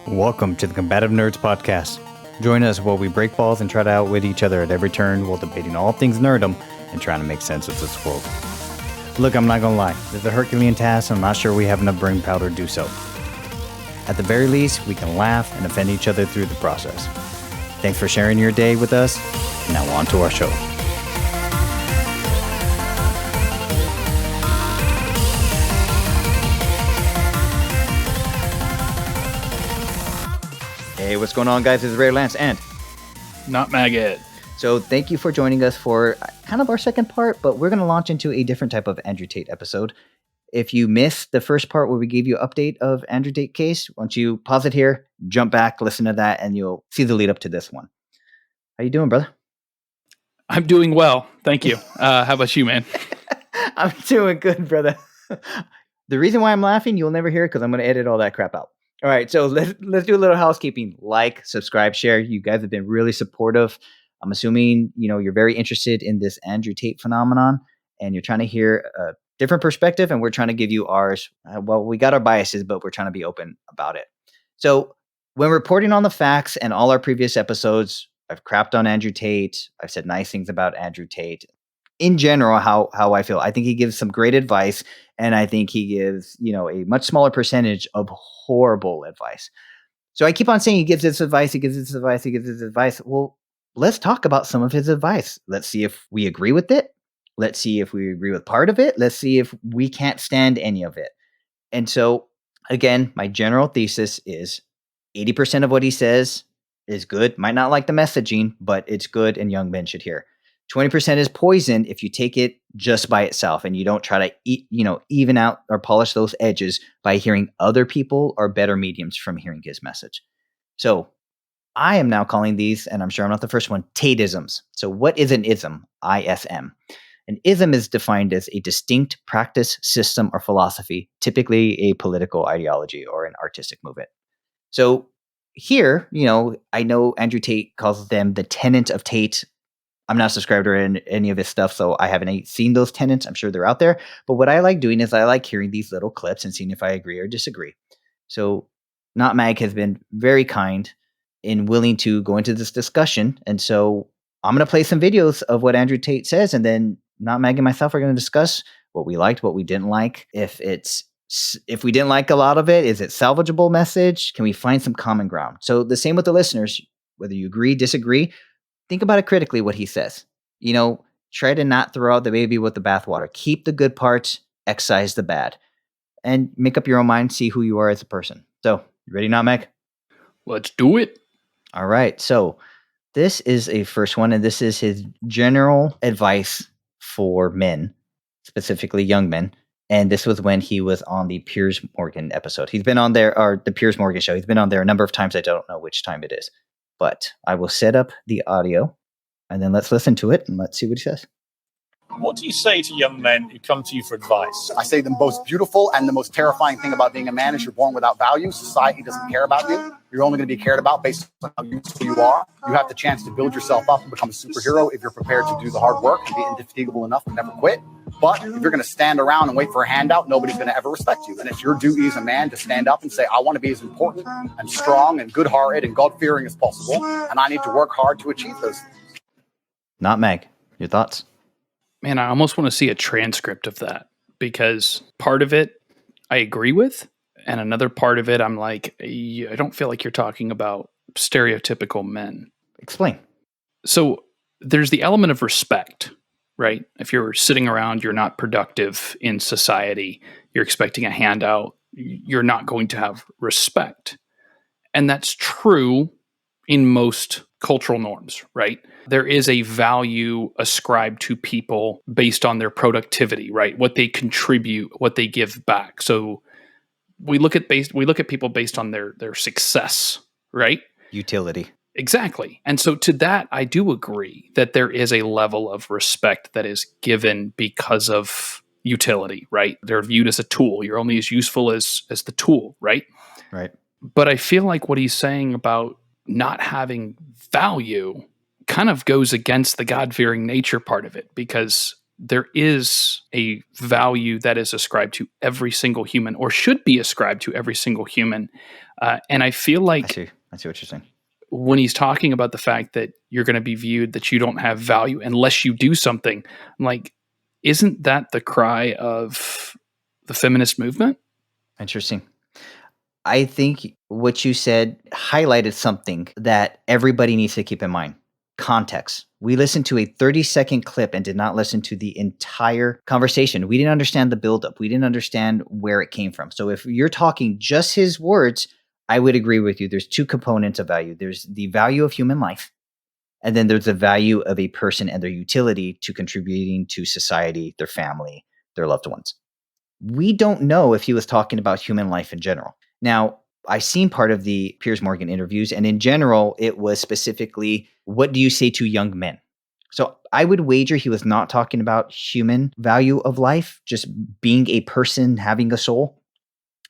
Welcome to the Combative Nerds Podcast. Join us while we break balls and try to outwit each other at every turn while debating all things nerdom and trying to make sense of this world. Look, I'm not gonna lie, this is a Herculean task and I'm not sure we have enough brain power to do so. At the very least, we can laugh and offend each other through the process. Thanks for sharing your day with us. Now on to our show. Hey, what's going on, guys? This is Raiderlance and Not Maggot. So thank you for joining us for kind of our second part, but we're going to launch into a different type of Andrew Tate episode. If you missed the first part where we gave you an update of Andrew Tate case, once you pause it here, jump back, listen to that, and you'll see the lead up to this one. How you doing, brother? I'm doing well. Thank you. How about you, man? I'm doing good, brother. The reason why I'm laughing, you'll never hear it because I'm going to edit all that crap out. All right, so let's do a little housekeeping. Like, subscribe, share. You guys have been really supportive. I'm assuming, you're very interested in this Andrew Tate phenomenon, and you're trying to hear a different perspective, and we're trying to give you ours. Well, we got our biases, but we're trying to be open about it. So when reporting on the facts and all our previous episodes, I've crapped on Andrew Tate. I've said nice things about Andrew Tate. In general, how I feel. I think he gives some great advice, and I think he gives, a much smaller percentage of horrible advice. So I keep on saying he gives this advice, he gives this advice, he gives this advice. Well, let's talk about some of his advice. Let's see if we agree with it. Let's see if we agree with part of it. Let's see if we can't stand any of it. And so, again, my general thesis is 80% of what he says is good. Might not like the messaging, but it's good and young men should hear. 20% is poison if you take it just by itself and you don't try to even out or polish those edges by hearing other people or better mediums from hearing his message. So I am now calling these, and I'm sure I'm not the first one, Tateisms. So what is an ism? ISM. An ism is defined as a distinct practice, system, or philosophy, typically a political ideology or an artistic movement. So here, I know Andrew Tate calls them the tenets of Tate. I'm not subscribed to any of his stuff, so I haven't seen those tenets. I'm sure they're out there. But what I like doing is I like hearing these little clips and seeing if I agree or disagree. So Not Mag has been very kind in willing to go into this discussion. And so I'm going to play some videos of what Andrew Tate says, and then Not Mag and myself are going to discuss what we liked, what we didn't like. If we didn't like a lot of it, is it salvageable message? Can we find some common ground? So the same with the listeners, whether you agree, disagree, think about it critically, what he says. Try to not throw out the baby with the bathwater. Keep the good parts, excise the bad. And make up your own mind, see who you are as a person. So, you ready now, Meg? Let's do it. All right. So, this is a first one, and this is his general advice for men, specifically young men. And this was when he was on the Piers Morgan episode. He's been on there, or the Piers Morgan show. He's been on there a number of times. I don't know which time it is. But I will set up the audio, and then let's listen to it, and let's see what he says. What do you say to young men who come to you for advice? I say the most beautiful and the most terrifying thing about being a man is you're born without value. Society doesn't care about you. You're only going to be cared about based on how useful you are. You have the chance to build yourself up and become a superhero if you're prepared to do the hard work and be indefatigable enough to never quit. But if you're going to stand around and wait for a handout, nobody's going to ever respect you. And it's your duty as a man to stand up and say, I want to be as important and strong and good-hearted and God-fearing as possible. And I need to work hard to achieve those things. Not Meg. Your thoughts? Man, I almost want to see a transcript of that, because part of it I agree with, and another part of it I'm like, I don't feel like you're talking about stereotypical men. Explain. So there's the element of respect, right? If you're sitting around, you're not productive in society, you're expecting a handout, you're not going to have respect. And that's true in most cultural norms, right? There is a value ascribed to people based on their productivity, right? What they contribute, what they give back. So we look at people based on their success, right? Utility. Exactly. And so to that, I do agree that there is a level of respect that is given because of utility, right? They're viewed as a tool. You're only as useful as the tool, right? Right. But I feel like what he's saying about not having value kind of goes against the God-fearing nature part of it, because there is a value that is ascribed to every single human, or should be ascribed to every single human. And I feel like I see what you're saying. when he's talking about the fact that you're going to be viewed that you don't have value unless you do something, I'm like, isn't that the cry of the feminist movement? Interesting. I think what you said highlighted something that everybody needs to keep in mind. Context. We listened to a 30-second clip and did not listen to the entire conversation. We didn't understand the buildup. We didn't understand where it came from. So if you're talking just his words, I would agree with you. There's two components of value. There's the value of human life, and then there's the value of a person and their utility to contributing to society, their family, their loved ones. We don't know if he was talking about human life in general. Now, I seen part of the Piers Morgan interviews, and in general, it was specifically, what do you say to young men? So I would wager he was not talking about human value of life, just being a person, having a soul.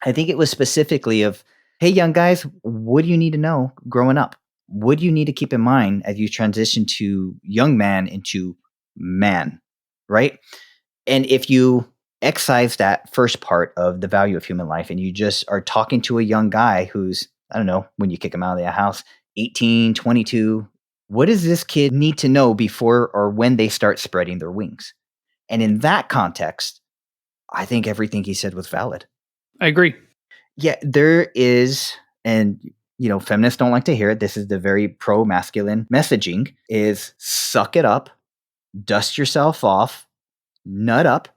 I think it was specifically of, hey, young guys, what do you need to know growing up? What do you need to keep in mind as you transition to young man into man, right? And if you excise that first part of the value of human life and you just are talking to a young guy who's, I don't know, when you kick him out of the house, 18, 22, what does this kid need to know before or when they start spreading their wings? And in that context, I think everything he said was valid. I agree. Yeah, there is, and feminists don't like to hear it. This is the very pro-masculine messaging is suck it up, dust yourself off, nut up,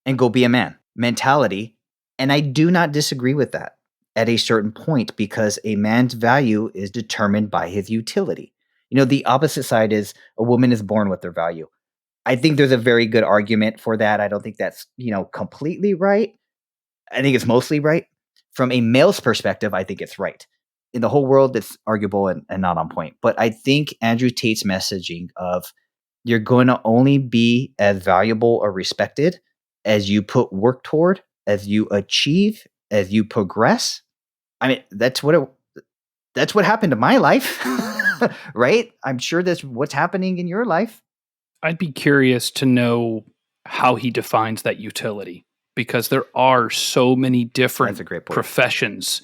and go be a man mentality. And I do not disagree with that at a certain point because a man's value is determined by his utility. The opposite side is a woman is born with their value. I think there's a very good argument for that. I don't think that's, completely right. I think it's mostly right. From a male's perspective, I think it's right. In the whole world, it's arguable and not on point. But I think Andrew Tate's messaging of you're going to only be as valuable or respected as you put work toward, as you achieve, as you progress. I mean, that's what happened to my life, right? I'm sure that's what's happening in your life. I'd be curious to know how he defines that utility, because there are so many different That's a great point. professions.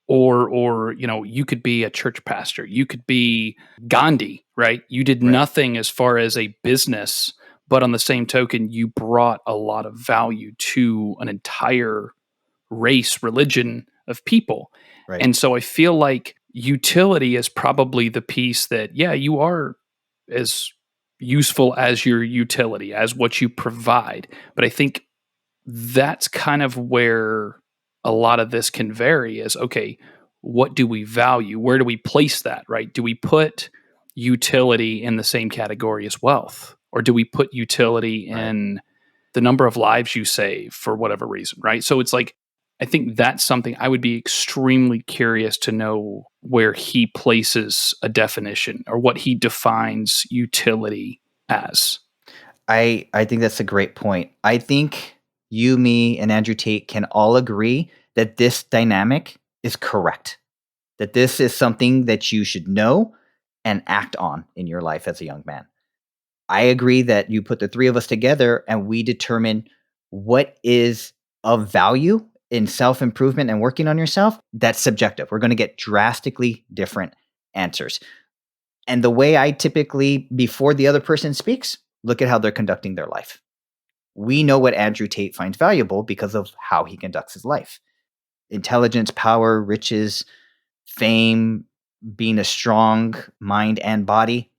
Or you could be a church pastor, you could be Gandhi, right? You did nothing as far as a business, but on the same token, you brought a lot of value to an entire race, religion of people. Right. And so I feel like utility is probably the piece that, you are as useful as your utility, as what you provide. But I think that's kind of where a lot of this can vary is, okay, what do we value? Where do we place that, right? Do we put utility in the same category as wealth? Or do we put utility in the number of lives you save for whatever reason, right? So it's like, I think that's something I would be extremely curious to know where he places a definition or what he defines utility as. I think that's a great point. I think you, me, and Andrew Tate can all agree that this dynamic is correct, that this is something that you should know and act on in your life as a young man. I agree that you put the three of us together and we determine what is of value in self-improvement and working on yourself. That's subjective. We're going to get drastically different answers. And the way I typically, before the other person speaks, look at how they're conducting their life. We know what Andrew Tate finds valuable because of how he conducts his life. Intelligence, power, riches, fame, being a strong mind and body.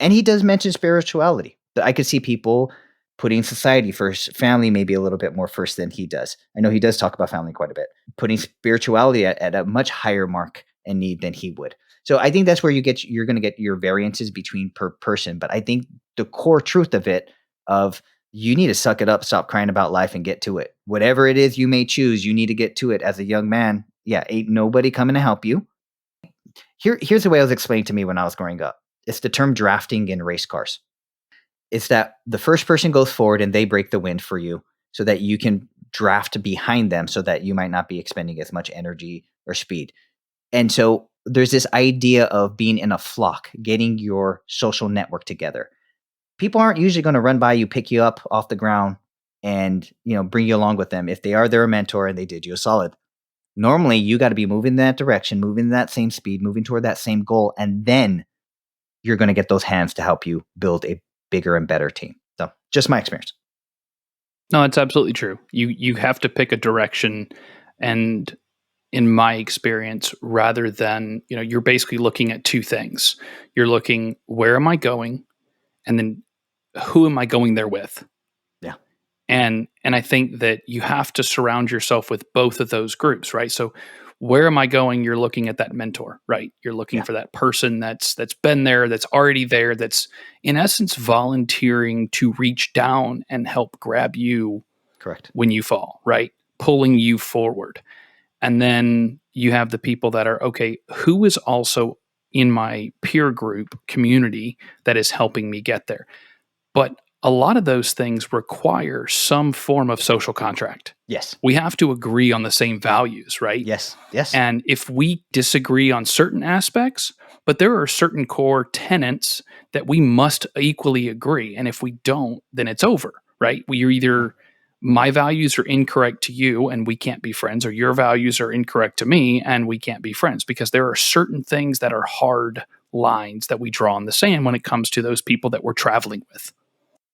And he does mention spirituality. I could see people putting society first, family maybe a little bit more first than he does. I know he does talk about family quite a bit, putting spirituality at a much higher mark and need than he would. So I think that's where you're going to get your variances between per person. But I think the core truth of it, of you need to suck it up, stop crying about life and get to it. Whatever it is you may choose, you need to get to it as a young man. Yeah, ain't nobody coming to help you. Here's the way it was explained to me when I was growing up. It's the term drafting in race cars. It's that the first person goes forward and they break the wind for you so that you can draft behind them so that you might not be expending as much energy or speed. And so there's this idea of being in a flock, getting your social network together. people aren't usually going to run by you, pick you up off the ground, and bring you along with them. If they are their mentor and they did you a solid, normally you got to be moving in that direction, moving that same speed, moving toward that same goal, and then you're going to get those hands to help you build a bigger and better team. So just my experience. No, it's absolutely true. You have to pick a direction, and in my experience, rather than, you're basically looking at two things. You're looking, where am I going? And then who am I going there with? Yeah. And I think that you have to surround yourself with both of those groups, right? So where am I going? You're looking at that mentor, right? You're looking for that person that's been there, that's already there, that's in essence volunteering to reach down and help grab you correct when you fall, right? Pulling you forward. And then you have the people that are, okay, who is also in my peer group community that is helping me get there? But a lot of those things require some form of social contract. Yes. We have to agree on the same values, right? Yes. And if we disagree on certain aspects, but there are certain core tenets that we must equally agree. And if we don't, then it's over, right? We're either my values are incorrect to you and we can't be friends, or your values are incorrect to me and we can't be friends, because there are certain things that are hard lines that we draw in the sand when it comes to those people that we're traveling with.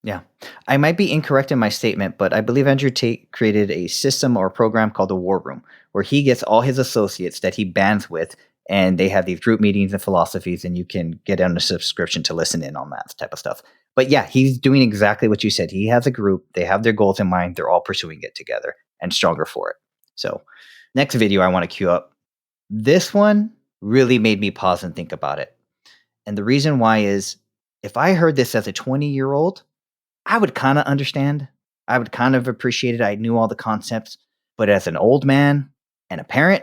Yeah. I might be incorrect in my statement, but I believe Andrew Tate created a system or a program called the War Room, where he gets all his associates that he bands with, and they have these group meetings and philosophies, and you can get on a subscription to listen in on that type of stuff. But yeah, he's doing exactly what you said. He has a group. They have their goals in mind. They're all pursuing it together and stronger for it. So next video I want to queue up. This one really made me pause and think about it. And the reason why is, if I heard this as a 20-year-old, I would kind of understand. I would kind of appreciate it. I knew all the concepts. But as an old man and a parent,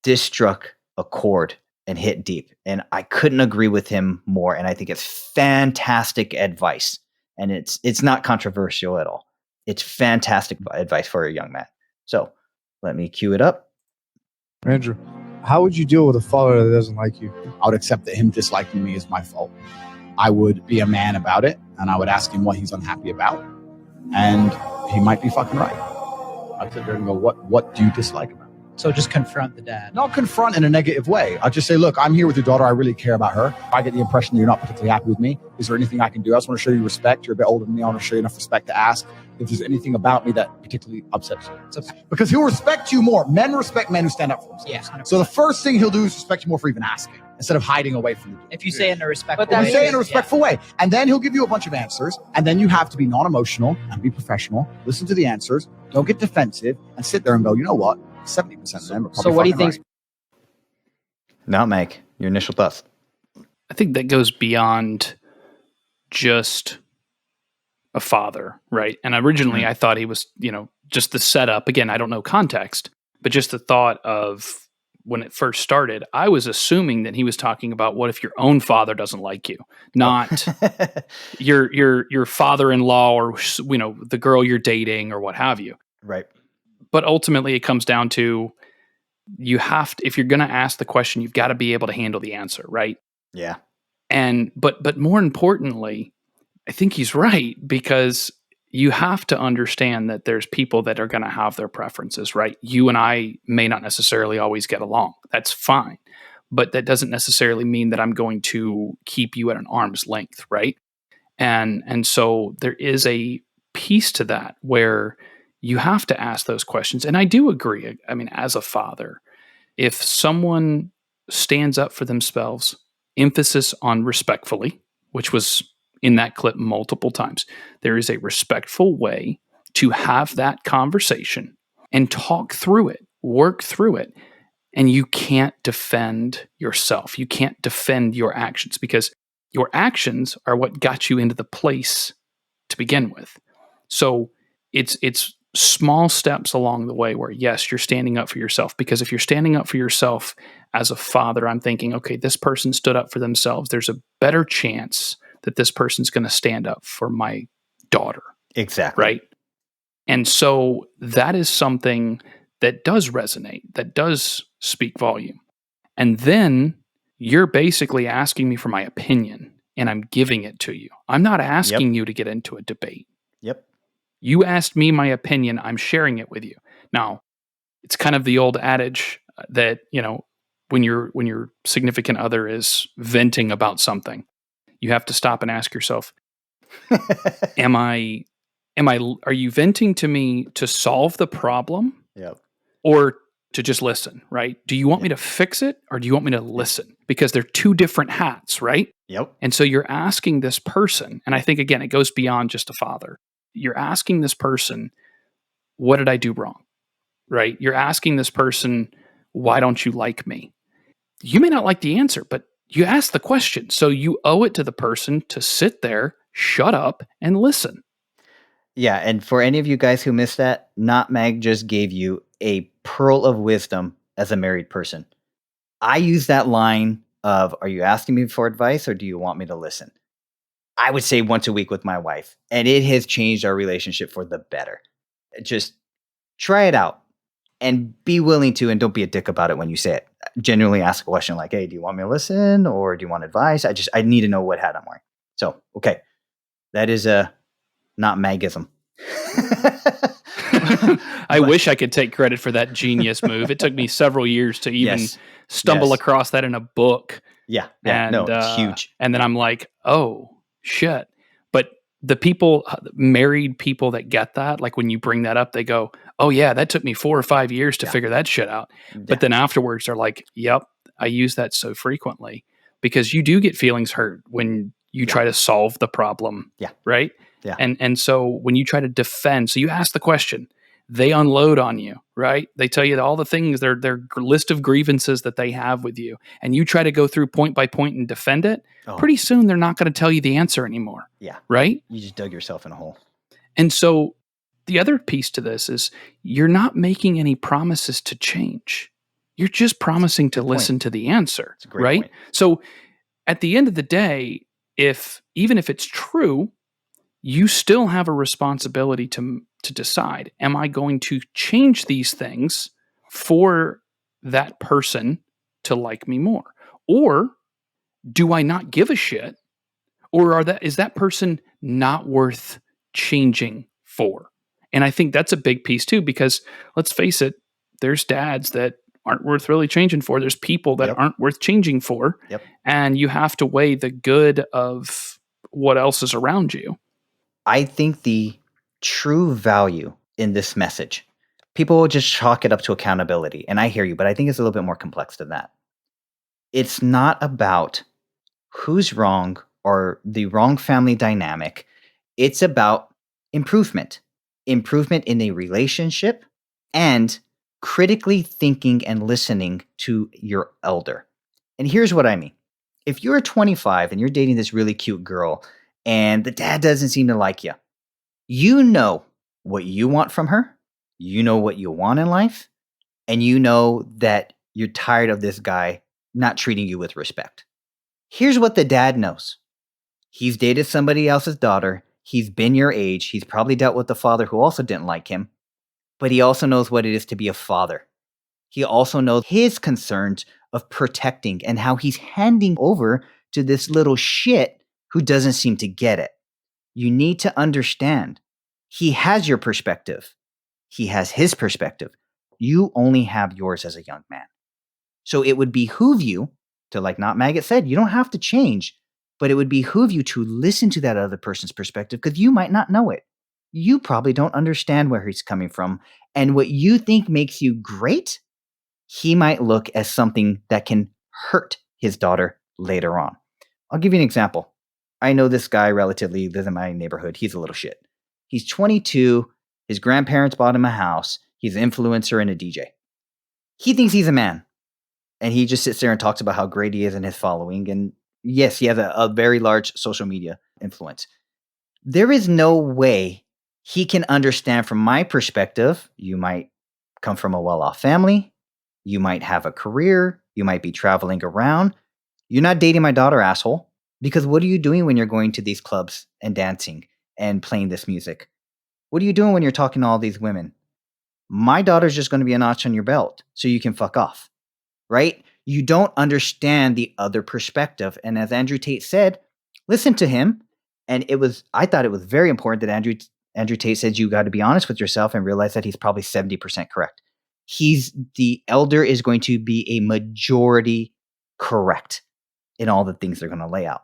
this struck a chord and hit deep. And I couldn't agree with him more. And I think it's fantastic advice. And it's not controversial at all. It's fantastic advice for a young man. So let me cue it up. Andrew, how would you deal with a father that doesn't like you? I would accept that him disliking me is my fault. I would be a man about it, and I would ask him what he's unhappy about, and he might be fucking right. I'd sit there and go, what do you dislike about it? So just confront the dad. Not confront in a negative way. I'll just say, look, I'm here with your daughter. I really care about her. I get the impression that you're not particularly happy with me. Is there anything I can do? I just want to show you respect. You're a bit older than me. I want to show you enough respect to ask if there's anything about me that particularly upsets you. Because he'll respect you more. Men respect men who stand up for themselves. Yeah. So the first thing he'll do is respect you more for even asking, instead of hiding away from you. If you say it in a respectful But way. you say it in a respectful way. And then he'll give you a bunch of answers. And then you have to be non-emotional and be professional. Listen to the answers. Don't get defensive and sit there and go, you know what? 70% of them are probably So what do you fucking think? right. Now, Mike, your initial thoughts. I think that goes beyond just a father, right? And originally I thought he was, just the setup. Again, I don't know context, but just the thought of when it first started, I was assuming that he was talking about what if your own father doesn't like you, not your father-in-law or, the girl you're dating or what have you. Right. But ultimately it comes down to, you have to, if you're going to ask the question, you've got to be able to handle the answer, right? Yeah. And but more importantly, I think he's right, because you have to understand that there's people that are going to have their preferences, right? You and I may not necessarily always get along. That's fine. But that doesn't necessarily mean that I'm going to keep you at an arm's length, right? And so there is a piece to that where you have to ask those questions. And I do agree. I mean, as a father, if someone stands up for themselves, emphasis on respectfully, which was in that clip multiple times, there is a respectful way to have that conversation and talk through it, work through it. And you can't defend yourself. You can't defend your actions, because your actions are what got you into the place to begin with. So it's small steps along the way where, yes, you're standing up for yourself. Because if you're standing up for yourself as a father, I'm thinking, okay, this person stood up for themselves. There's a better chance that this person's going to stand up for my daughter. Exactly. Right. And so that is something that does resonate, that does speak volume. And then you're basically asking me for my opinion and I'm giving it to you. I'm not asking you to get into a debate. Yep. You asked me my opinion. I'm sharing it with you. Now, it's kind of the old adage that, when your significant other is venting about something, you have to stop and ask yourself, are you venting to me to solve the problem Yep. or to just listen, right? Do you want me to fix it or do you want me to listen? Because they're two different hats, right? Yep. And so you're asking this person, and I think, again, it goes beyond just a father. You're asking this person, what did I do wrong? Right? You're asking this person, why don't you like me? You may not like the answer, but you asked the question. So you owe it to the person to sit there, shut up, and listen. Yeah, and for any of you guys who missed that, Not Mag just gave you a pearl of wisdom as a married person. I use that line of, are you asking me for advice or do you want me to listen? I would say once a week with my wife, and it has changed our relationship for the better. Just try it out and be willing to, and don't be a dick about it when you say it. Genuinely ask a question like, hey, do you want me to listen or do you want advice? I need to know what hat I'm wearing. So, okay. That is a not magism. I wish I could take credit for that genius move. It took me several years to even stumble across that in a book. Yeah. And, it's huge. And then I'm like, oh, shit. But the married people that get that, like when you bring that up, they go, oh, yeah, that took me 4 or 5 years to figure that shit out. Yeah. But then afterwards, they're like, yep, I use that so frequently because you do get feelings hurt when you try to solve the problem. Yeah. Right? Yeah. And so when you try to defend, so you ask the question, they unload on you, right? They tell you all the things, their list of grievances that they have with you, and you try to go through point by point and defend it. Pretty soon, they're not going to tell you the answer anymore. Yeah. Right? You just dug yourself in a hole. And so the other piece to this is you're not making any promises to change. You're just promising to listen to the answer, right? Point. So at the end of the day, even if it's true, you still have a responsibility to decide, am I going to change these things for that person to like me more? Or do I not give a shit? Or is that person not worth changing for? And I think that's a big piece too, because let's face it, there's dads that aren't worth really changing for. There's people that aren't worth changing for. Yep. And you have to weigh the good of what else is around you. I think the true value in this message, people will just chalk it up to accountability. And I hear you, but I think it's a little bit more complex than that. It's not about who's wrong or the wrong family dynamic. It's about improvement in a relationship and critically thinking and listening to your elder. And here's what I mean. If you're 25 and you're dating this really cute girl and the dad doesn't seem to like you, you know what you want from her, you know what you want in life, and you know that you're tired of this guy not treating you with respect. Here's what the dad knows. He's dated somebody else's daughter. He's been your age. He's probably dealt with the father who also didn't like him, but he also knows what it is to be a father. He also knows his concerns of protecting and how he's handing over to this little shit who doesn't seem to get it. You need to understand, he has your perspective. He has his perspective. You only have yours as a young man. So it would behoove you to, like Not Maggot said, you don't have to change, but it would behoove you to listen to that other person's perspective because you might not know it. You probably don't understand where he's coming from. And what you think makes you great, he might look as something that can hurt his daughter later on. I'll give you an example. I know this guy relatively lives in my neighborhood. He's a little shit. He's 22. His grandparents bought him a house. He's an influencer and a DJ. He thinks he's a man. And he just sits there and talks about how great he is in his following. And yes, he has a very large social media influence. There is no way he can understand from my perspective. You might come from a well-off family. You might have a career. You might be traveling around. You're not dating my daughter, asshole. Because what are you doing when you're going to these clubs and dancing and playing this music? What are you doing when you're talking to all these women? My daughter's just going to be a notch on your belt so you can fuck off, right? You don't understand the other perspective. And as Andrew Tate said, Listen to him. And I thought it was very important that Andrew Tate said you got to be honest with yourself and realize that he's probably 70% correct. The elder is going to be a majority correct in all the things they're going to lay out.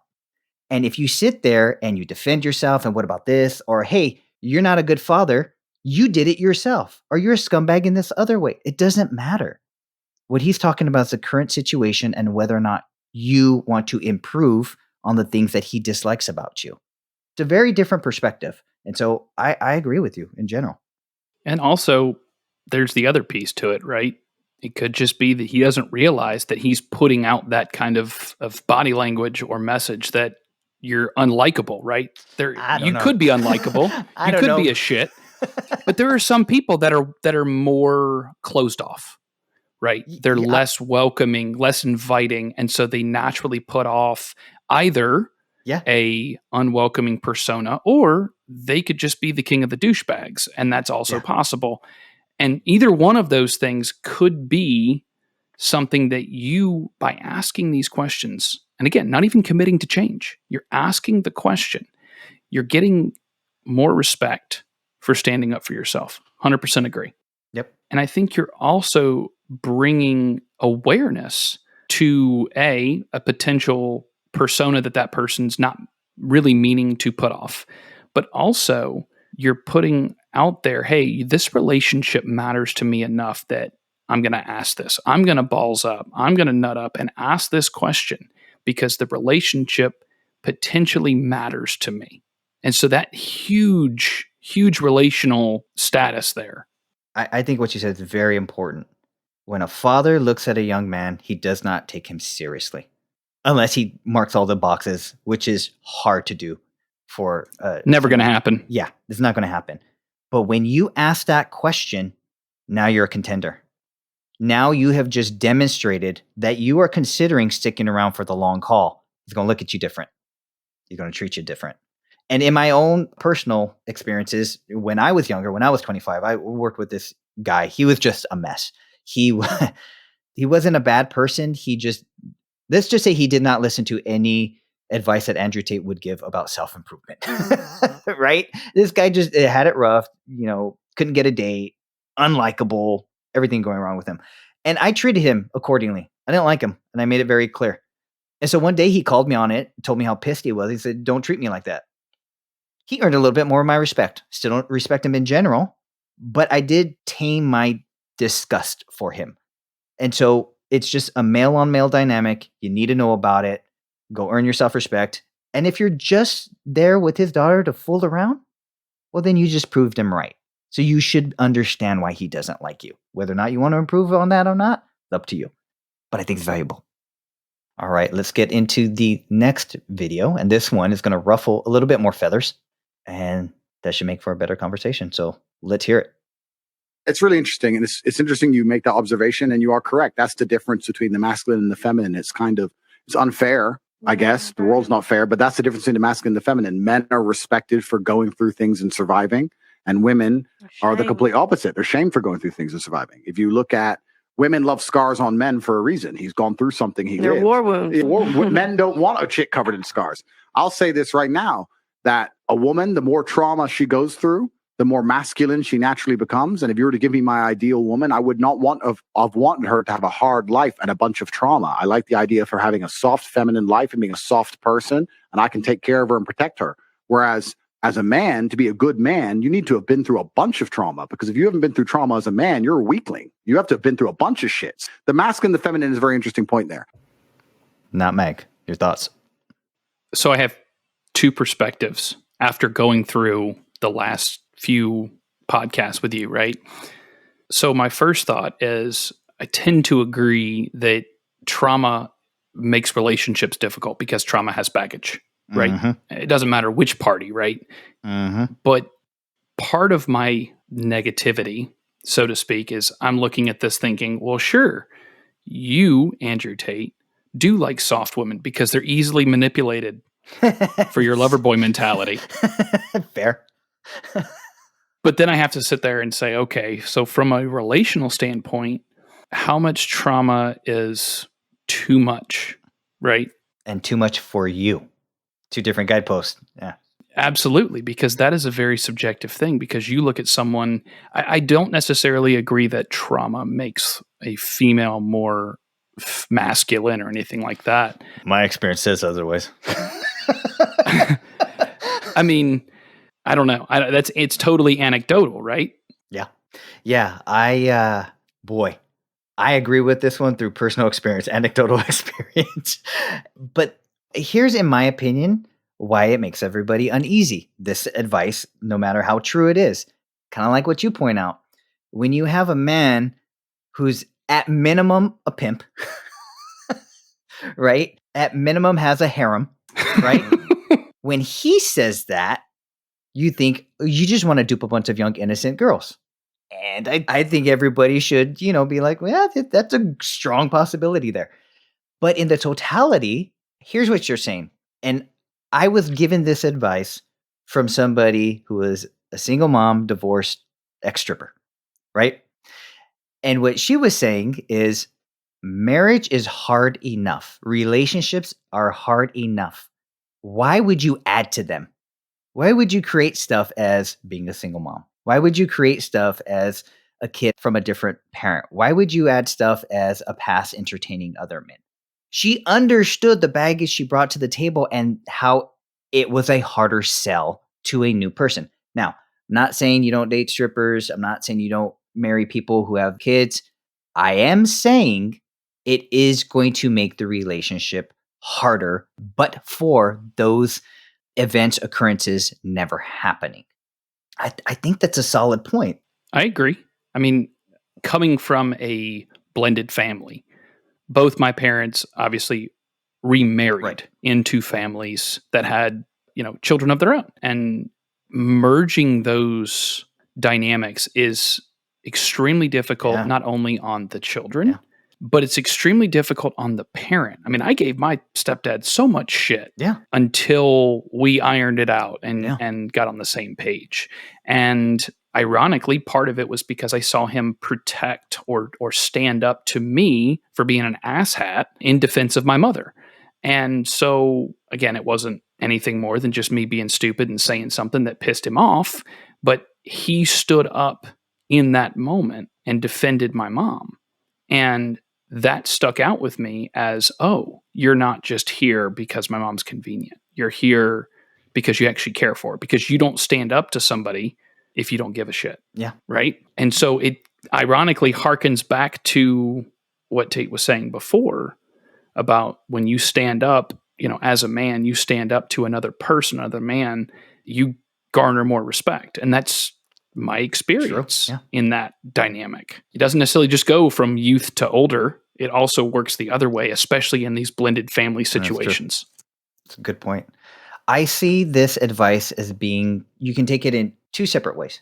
And if you sit there and you defend yourself and what about this? Or, hey, you're not a good father. You did it yourself. Or you're a scumbag in this other way. It doesn't matter. What he's talking about is the current situation and whether or not you want to improve on the things that he dislikes about you. It's a very different perspective. And so I agree with you in general. And also, there's the other piece to it, right? It could just be that he doesn't realize that he's putting out that kind of body language or message that you're unlikable, right? You could be unlikable. You could be a shit. But there are some people that are more closed off, right? They're less welcoming, less inviting, and so they naturally put off either a unwelcoming persona, or they could just be the king of the douchebags, and that's also possible. And either one of those things could be something that you, by asking these questions, and again, not even committing to change, you're asking the question, you're getting more respect for standing up for yourself. 100% agree. Yep. And I think you're also bringing awareness to a potential persona that person's not really meaning to put off, but also you're putting out there, hey, this relationship matters to me enough that I'm going to ask this. I'm going to balls up. I'm going to nut up and ask this question because the relationship potentially matters to me. And so that huge relational status there. I think what you said is very important. When a father looks at a young man, he does not take him seriously unless he marks all the boxes, which is hard to do for... Never going to happen. Yeah, it's not going to happen. But when you ask that question, now you're a contender. Now you have just demonstrated that you are considering sticking around for the long haul. He's going to look at you different. He's going to treat you different. And in my own personal experiences, when I was younger, when I was 25, I worked with this guy. He was just a mess. He wasn't a bad person. Let's just say he did not listen to any advice that Andrew Tate would give about self-improvement, right? This guy just had it rough, couldn't get a date, unlikable, everything going wrong with him. And I treated him accordingly. I didn't like him, and I made it very clear. And so one day he called me on it, told me how pissed he was. He said, don't treat me like that. He earned a little bit more of my respect. Still don't respect him in general, but I did tame my disgust for him. And so it's just a male on male dynamic. You need to know about it. Go earn your self-respect. And if you're just there with his daughter to fool around, well, then you just proved him right. So you should understand why he doesn't like you. Whether or not you want to improve on that or not, it's up to you. But I think it's valuable. All right, let's get into the next video. And this one is going to ruffle a little bit more feathers. And that should make for a better conversation. So let's hear it. It's really interesting. And it's interesting you make that observation, and you are correct. That's the difference between the masculine and the feminine. It's unfair, I guess. The world's not fair, but that's the difference between the masculine and the feminine. Men are respected for going through things and surviving, and women are the complete opposite. They're shamed for going through things and surviving. If you look at women love scars on men for a reason. He's gone through something. They're war wounds. Men don't want a chick covered in scars. I'll say this right now, that a woman, the more trauma she goes through, the more masculine she naturally becomes. And if you were to give me my ideal woman, I would not wanted her to have a hard life and a bunch of trauma. I like the idea of her having a soft feminine life and being a soft person, and I can take care of her and protect her. Whereas as a man, to be a good man, you need to have been through a bunch of trauma, because if you haven't been through trauma as a man, you're a weakling. You have to have been through a bunch of shits. The masculine and the feminine is a very interesting point there. Not Meg. Your thoughts? So I have two perspectives after going through the last few podcasts with you, right? So my first thought is I tend to agree that trauma makes relationships difficult because trauma has baggage, right? Mm-hmm. It doesn't matter which party, right? Mm-hmm. But part of my negativity, so to speak, is I'm looking at this thinking, well, sure, you, Andrew Tate, do like soft women because they're easily manipulated for your lover boy mentality. Fair. But then I have to sit there and say, okay, so from a relational standpoint, how much trauma is too much, right? And too much for you. Two different guideposts. Yeah. Absolutely, because that is a very subjective thing. Because you look at someone, I don't necessarily agree that trauma makes a female more masculine or anything like that. My experience says otherwise. I mean, I don't know. It's totally anecdotal, right? Yeah. I agree with this one through personal experience, anecdotal experience. But here's, in my opinion, why it makes everybody uneasy. This advice, no matter how true it is, kind of like what you point out. When you have a man who's at minimum a pimp, right? At minimum has a harem, right? When he says that, you think you just want to dupe a bunch of young innocent girls. And I think everybody should, be like, well, that's a strong possibility there. But in the totality, here's what you're saying. And I was given this advice from somebody who was a single mom, divorced ex-stripper, right? And what she was saying is marriage is hard enough. Relationships are hard enough. Why would you add to them? Why would you create stuff as being a single mom? Why would you create stuff as a kid from a different parent? Why would you add stuff as a past entertaining other men? She understood the baggage she brought to the table and how it was a harder sell to a new person. Now, I'm not saying you don't date strippers. I'm not saying you don't marry people who have kids. I am saying it is going to make the relationship harder, but for those events, occurrences never happening. I think that's a solid point. I agree. I mean, coming from a blended family, both my parents obviously remarried into families that had, children of their own. And merging those dynamics is extremely difficult, not only on the children, but it's extremely difficult on the parent. I mean, I gave my stepdad so much shit until we ironed it out and got on the same page. And ironically, part of it was because I saw him protect or stand up to me for being an asshat in defense of my mother. And so, again, it wasn't anything more than just me being stupid and saying something that pissed him off. But he stood up in that moment and defended my mom. And that stuck out with me as, oh, you're not just here because my mom's convenient. You're here because you actually care for her, because you don't stand up to somebody if you don't give a shit. Yeah. Right? And so it ironically harkens back to what Tate was saying before about when you stand up, as a man, you stand up to another person, another man, you garner more respect. And that's my experience in that dynamic. It doesn't necessarily just go from youth to older. It also works the other way, especially in these blended family situations. That's a good point. I see this advice as being, you can take it in two separate ways.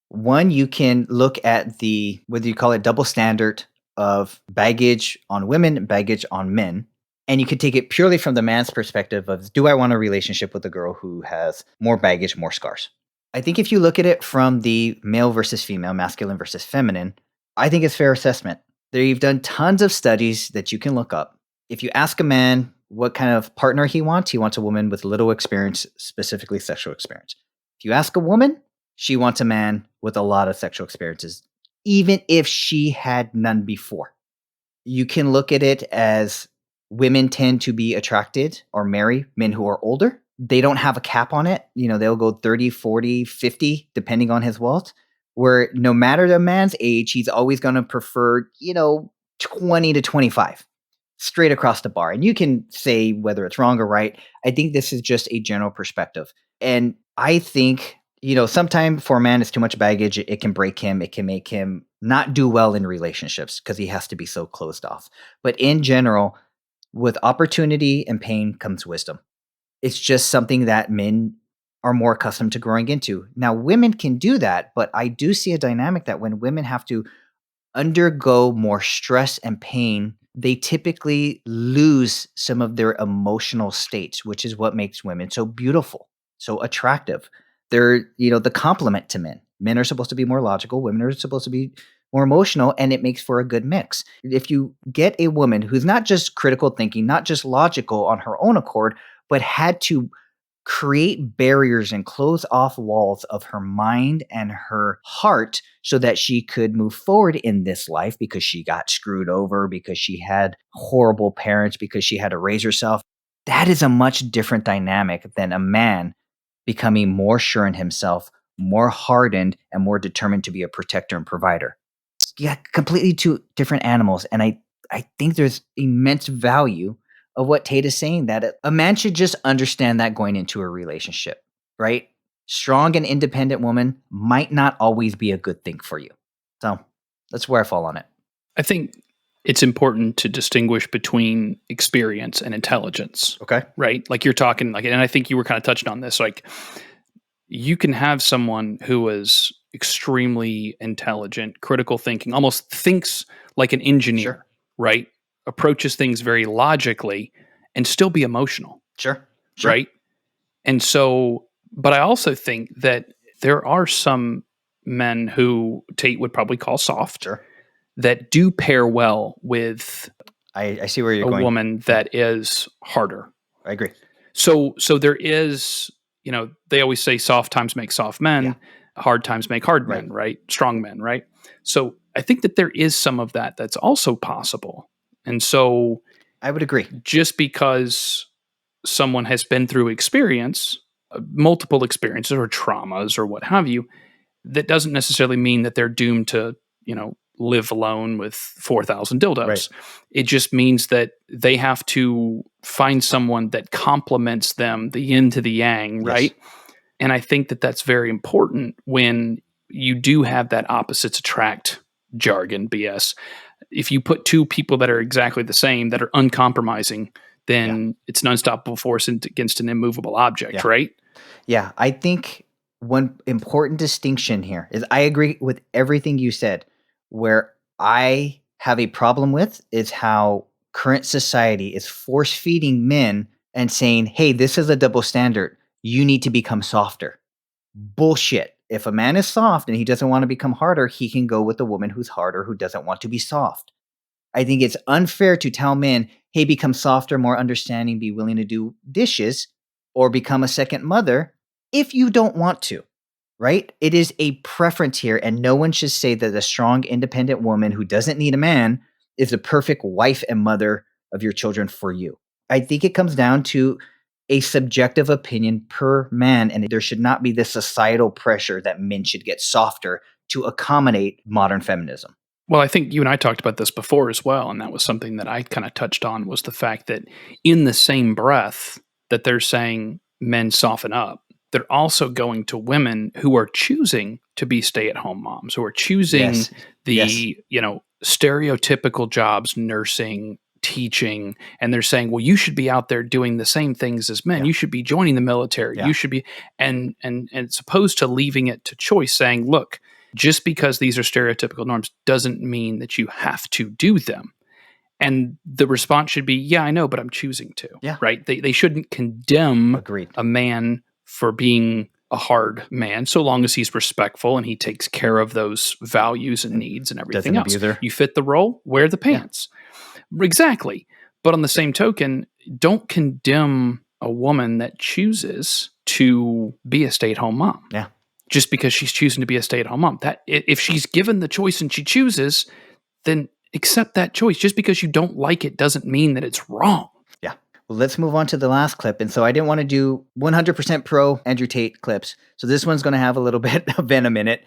One, you can look at whether you call it double standard of baggage on women and baggage on men. And you could take it purely from the man's perspective of, do I want a relationship with a girl who has more baggage, more scars? I think if you look at it from the male versus female, masculine versus feminine, I think it's fair assessment. They've done tons of studies that you can look up. If you ask a man what kind of partner he wants a woman with little experience, specifically sexual experience. If you ask a woman, she wants a man with a lot of sexual experiences, even if she had none before. You can look at it as women tend to be attracted or marry men who are older. They don't have a cap on it. They'll go 30, 40, 50, depending on his wealth, where no matter the man's age, he's always going to prefer, 20 to 25, straight across the bar. And you can say whether it's wrong or right. I think this is just a general perspective. And I think, sometimes for a man, it's too much baggage. It can break him. It can make him not do well in relationships because he has to be so closed off. But in general, with opportunity and pain comes wisdom. It's just something that men are more accustomed to growing into. Now, women can do that, but I do see a dynamic that when women have to undergo more stress and pain, they typically lose some of their emotional states, which is what makes women so beautiful, so attractive. They're, the complement to men. Men are supposed to be more logical. Women are supposed to be more emotional, and it makes for a good mix. If you get a woman who's not just critical thinking, not just logical on her own accord, but had to create barriers and close off walls of her mind and her heart so that she could move forward in this life because she got screwed over, because she had horrible parents, because she had to raise herself. That is a much different dynamic than a man becoming more sure in himself, more hardened, and more determined to be a protector and provider. Yeah, completely two different animals. And I think there's immense value of what Tate is saying, that a man should just understand that going into a relationship, right? Strong and independent woman might not always be a good thing for you. So that's where I fall on it. I think it's important to distinguish between experience and intelligence. Okay. Right? Like you're talking, like, and I think you were kind of touching on this. Like, you can have someone who is extremely intelligent, critical thinking, almost thinks like an engineer, right? Approaches things very logically and still be emotional. Sure. Right? And so, but I also think that there are some men who Tate would probably call soft that do pair well with I see where you're a going. woman that is harder. I agree. So there is, you know, they always say soft times make soft men, hard times make hard men, right? Strong men, right? So I think that there is some of that that's also possible. And so I would agree. Just because someone has been through experience, multiple experiences or traumas or what have you, that doesn't necessarily mean that they're doomed to, you know, live alone with 4,000 dildos. Right. It just means that they have to find someone that complements them, the yin to the yang, right? And I think that that's very important when you do have that opposites attract jargon BS. If you put two people that are exactly the same, that are uncompromising, then it's an unstoppable force against an immovable object, right? Yeah, I think one important distinction here is I agree with everything you said. Where I have a problem with is how current society is force feeding men and saying, hey, this is a double standard. You need to become softer. Bullshit. If a man is soft and he doesn't want to become harder, he can go with a woman who's harder, who doesn't want to be soft. I think it's unfair to tell men, hey, become softer, more understanding, be willing to do dishes, or become a second mother if you don't want to. Right? It is a preference here, and no one should say that a strong, independent woman who doesn't need a man is the perfect wife and mother of your children for you. I think it comes down to a subjective opinion per man, and there should not be this societal pressure that men should get softer to accommodate modern feminism. Well, I think you and I talked about this before as well, and that was something that I kind of touched on, was the fact that in the same breath that they're saying men soften up, they're also going to women who are choosing to be stay-at-home moms, who are choosing you know, stereotypical jobs, nursing, teaching, and they're saying, well, you should be out there doing the same things as men. You should be joining the military. You should be, and it's opposed to leaving it to choice, saying, look, just because these are stereotypical norms doesn't mean that you have to do them. And the response should be, yeah, I know, but I'm choosing to. Right? They shouldn't condemn a man for being a hard man, so long as he's respectful and he takes care of those values and needs and everything else. You fit the role, wear the pants. Exactly. But on the same token, don't condemn a woman that chooses to be a stay-at-home mom. Just because she's choosing to be a stay-at-home mom. That if she's given the choice and she chooses, then accept that choice. Just because you don't like it doesn't mean that it's wrong. Well, let's move on to the last clip. And so I didn't want to do 100% pro Andrew Tate clips. So this one's going to have a little bit of venom in it.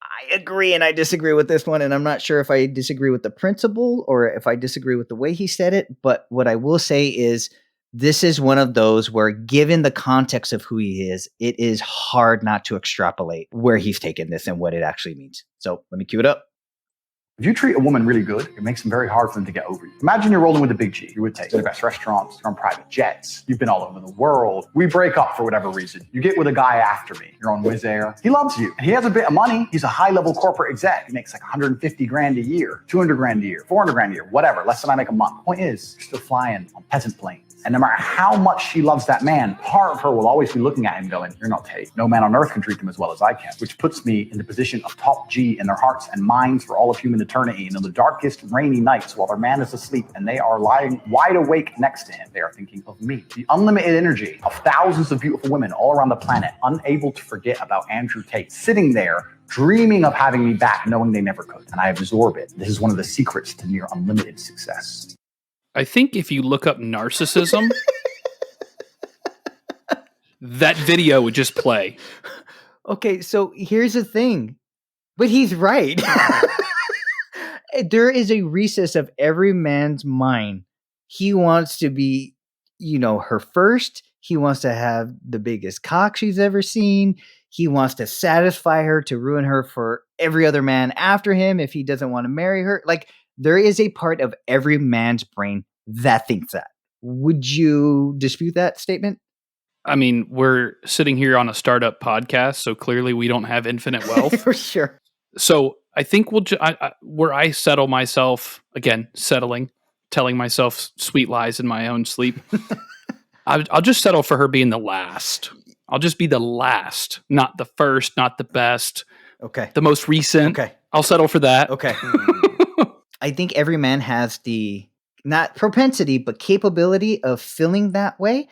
I agree and I disagree with this one. And I'm not sure if I disagree with the principle or if I disagree with the way he said it. But what I will say is this is one of those where, given the context of who he is, it is hard not to extrapolate where he's taken this and what it actually means. So let me cue it up. If you treat a woman really good, it makes them very hard for them to get over you. Imagine you're rolling with a big G. You're with Tate. The best restaurants, you're on private jets. You've been all over the world. We break up for whatever reason. You get with a guy after me. You're on Wizz Air. He loves you. And he has a bit of money. He's a high-level corporate exec. He makes like 150 grand a year, 200 grand a year, 400 grand a year, whatever. Less than I make a month. Point is, you're still flying on peasant planes. And no matter how much she loves that man, part of her will always be looking at him going, you're not Tate. No man on earth can treat them as well as I can, which puts me in the position of top G in their hearts and minds for all of human eternity. And in the darkest rainy nights while their man is asleep and they are lying wide awake next to him, they are thinking of me. The unlimited energy of thousands of beautiful women all around the planet, unable to forget about Andrew Tate, sitting there dreaming of having me back, knowing they never could. And I absorb it. This is one of the secrets to near unlimited success. I think if you look up narcissism, that video would just play. Okay, so here's the thing. But he's right. There is a recess of every man's mind. He wants to be, her first. He wants to have the biggest cock she's ever seen. He wants to satisfy her to ruin her for every other man after him if he doesn't want to marry her. Like, there is a part of every man's brain that thinks that. Would you dispute that statement? I mean, we're sitting here on a startup podcast, so clearly we don't have infinite wealth. For sure. So I think where I settle myself, again, telling myself sweet lies in my own sleep, I'll just settle for her being the last. I'll just be the last, not the first, not the best. Okay. The most recent. Okay. I'll settle for that. Okay. I think every man has the, not propensity, but capability of feeling that way.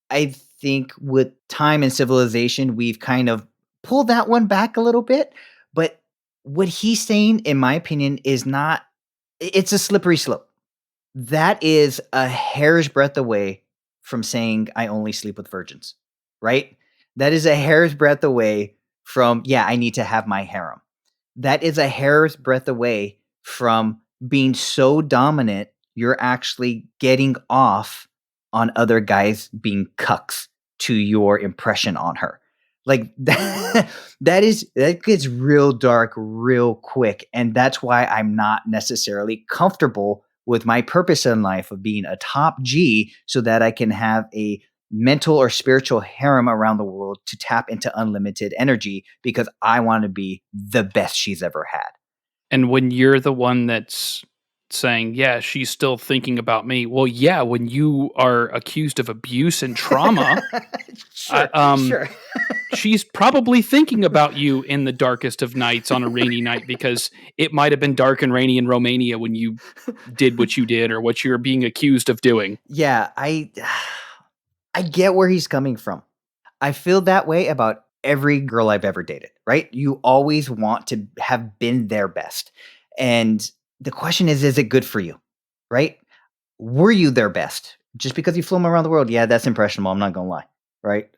I think with time and civilization, we've kind of pulled that one back a little bit. But what he's saying, in my opinion, is not, it's a slippery slope. That is a hair's breadth away from saying, I only sleep with virgins, right? That is a hair's breadth away from, I need to have my harem. That is a hair's breadth away from being so dominant, you're actually getting off on other guys being cucks to your impression on her. Like that gets real dark real quick. And that's why I'm not necessarily comfortable with my purpose in life of being a top G so that I can have a mental or spiritual harem around the world to tap into unlimited energy because I want to be the best she's ever had. And when you're the one that's saying, she's still thinking about me. Well, when you are accused of abuse and trauma, Sure. She's probably thinking about you in the darkest of nights on a rainy night because it might have been dark and rainy in Romania when you did what you did or what you're being accused of doing. Yeah, I get where he's coming from. I feel that way about every girl I've ever dated, right? You always want to have been their best. And the question is it good for you, right? Were you their best? Just because you flew them around the world, that's impressionable. I'm not going to lie, right?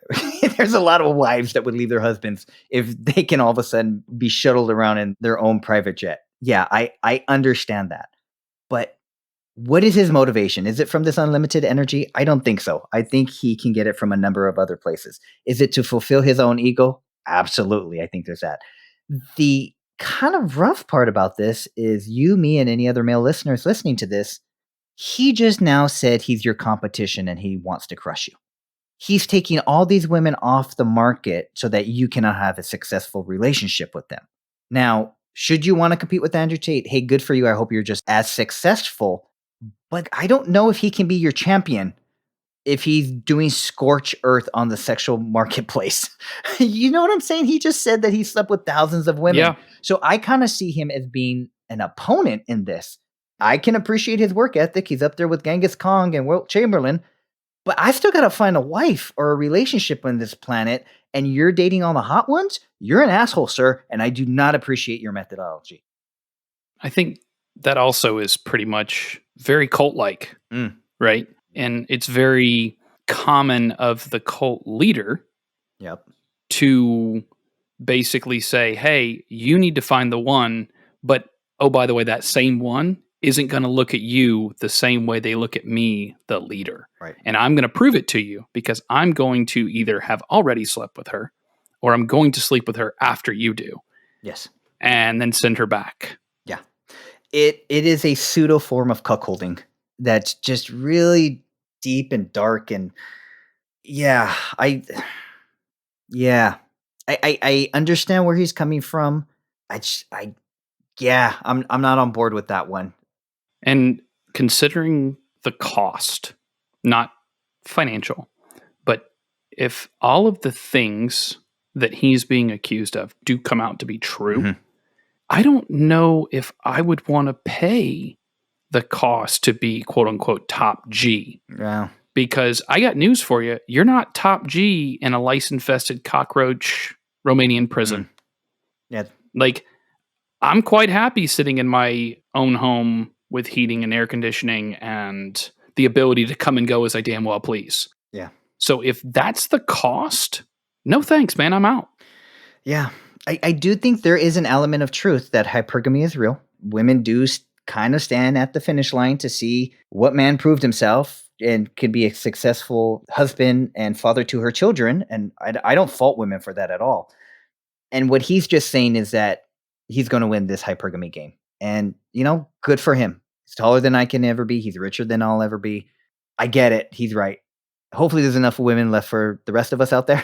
There's a lot of wives that would leave their husbands if they can all of a sudden be shuttled around in their own private jet. Yeah, I understand that. But what is his motivation? Is it from this unlimited energy? I don't think so. I think he can get it from a number of other places. Is it to fulfill his own ego? Absolutely. I think there's that. The kind of rough part about this is you, me, and any other male listeners listening to this, he just now said he's your competition and he wants to crush you. He's taking all these women off the market so that you cannot have a successful relationship with them. Now, should you want to compete with Andrew Tate? Hey, good for you. I hope you're just as successful. But I don't know if he can be your champion if he's doing scorch earth on the sexual marketplace. You know what I'm saying? He just said that he slept with thousands of women. Yeah. So I kind of see him as being an opponent in this. I can appreciate his work ethic. He's up there with Genghis Khan and Wilt Chamberlain. But I still got to find a wife or a relationship on this planet. And you're dating all the hot ones? You're an asshole, sir. And I do not appreciate your methodology. I think that also is pretty much very cult-like, right? And it's very common of the cult leader to basically say, hey, you need to find the one, but oh, by the way, that same one isn't going to look at you the same way they look at me, the leader. Right. And I'm going to prove it to you because I'm going to either have already slept with her or I'm going to sleep with her after you do. Yes. And then send her back. Yeah. It is a pseudo form of cuckolding that's just really deep and dark. And I understand where he's coming from. I'm not on board with that one. And considering the cost, not financial, but if all of the things that he's being accused of do come out to be true, I don't know if I would want to pay the cost to be quote unquote top G. Yeah. Because I got news for you. You're not top G in a lice-infested cockroach Romanian prison. Yeah. Like, I'm quite happy sitting in my own home with heating and air conditioning and the ability to come and go as I damn well please. Yeah. So if that's the cost, no thanks, man. I'm out. Yeah. I do think there is an element of truth that hypergamy is real. Women do kind of stand at the finish line to see what man proved himself and could be a successful husband and father to her children. And I don't fault women for that at all. And what he's just saying is that he's going to win this hypergamy game. And, good for him. He's taller than I can ever be. He's richer than I'll ever be. I get it. He's right. Hopefully there's enough women left for the rest of us out there.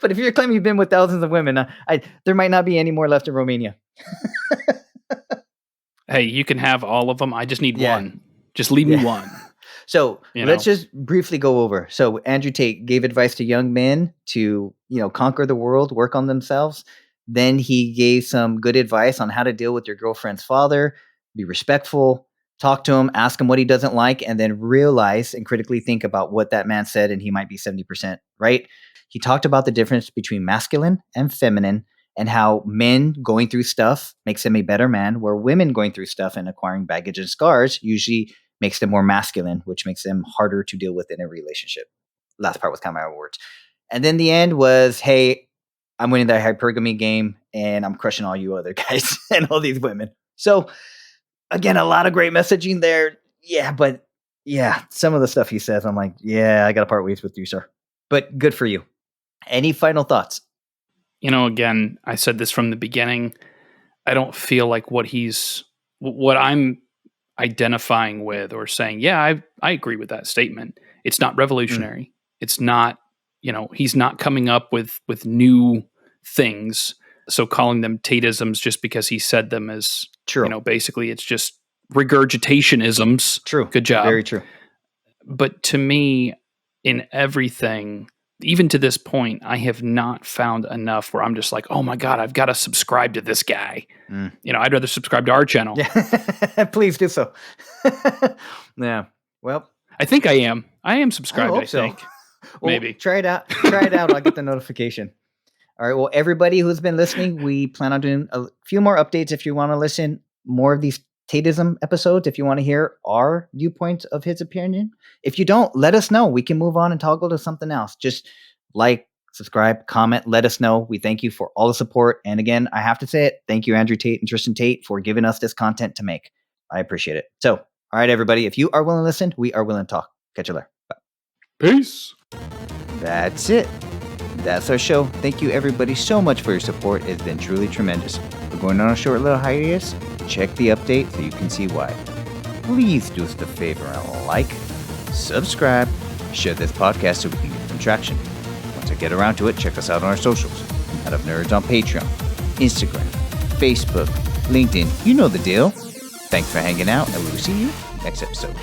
But if you're claiming you've been with thousands of women, there might not be any more left in Romania. Hey, you can have all of them. I just need one. Just leave me one. So let's just briefly go over. So Andrew Tate gave advice to young men to, conquer the world, work on themselves. Then he gave some good advice on how to deal with your girlfriend's father, be respectful, talk to him, ask him what he doesn't like, and then realize and critically think about what that man said, and he might be 70% right. He talked about the difference between masculine and feminine and how men going through stuff makes them a better man, where women going through stuff and acquiring baggage and scars usually makes them more masculine, which makes them harder to deal with in a relationship. Last part was kind of my words. And then the end was, hey, I'm winning that hypergamy game and I'm crushing all you other guys and all these women. So again, a lot of great messaging there. Yeah, but some of the stuff he says, I'm like, I got to part ways with you, sir. But good for you. Any final thoughts? Again, I said this from the beginning. I don't feel like what I'm identifying with or saying, I agree with that statement. It's not revolutionary. It's not, he's not coming up with new things. So calling them Tateisms just because he said them is true. Basically it's just regurgitation-isms. True. Good job. Very true. But to me, in everything, even to this point, I have not found enough where I'm just like, oh my God, I've got to subscribe to this guy. I'd rather subscribe to our channel. Yeah. Please do so. Yeah. Well, I think I am. I am subscribed, I think. Well, maybe. Try it out. I'll get the notification. All right. Well, everybody who's been listening, we plan on doing a few more updates. If you want to listen more of these Tateism episodes, if you want to hear our viewpoint of his opinion. If you don't, let us know. We can move on and toggle to something else. Just like, subscribe, comment, let us know. We thank you for all the support. And again, I have to say it. Thank you, Andrew Tate and Tristan Tate, for giving us this content to make. I appreciate it. So, all right, everybody, if you are willing to listen, we are willing to talk. Catch you later. Bye. Peace. That's it. That's our show. Thank you, everybody, so much for your support. It's been truly tremendous. We're going on a short little hiatus. Check the update so you can see why. Please do us the favor and like, subscribe, share this podcast so we can get some traction. Once I get around to it, check us out on our socials. Out of Nerds on Patreon, Instagram, Facebook, LinkedIn. You know the deal. Thanks for hanging out, and we will see you next episode.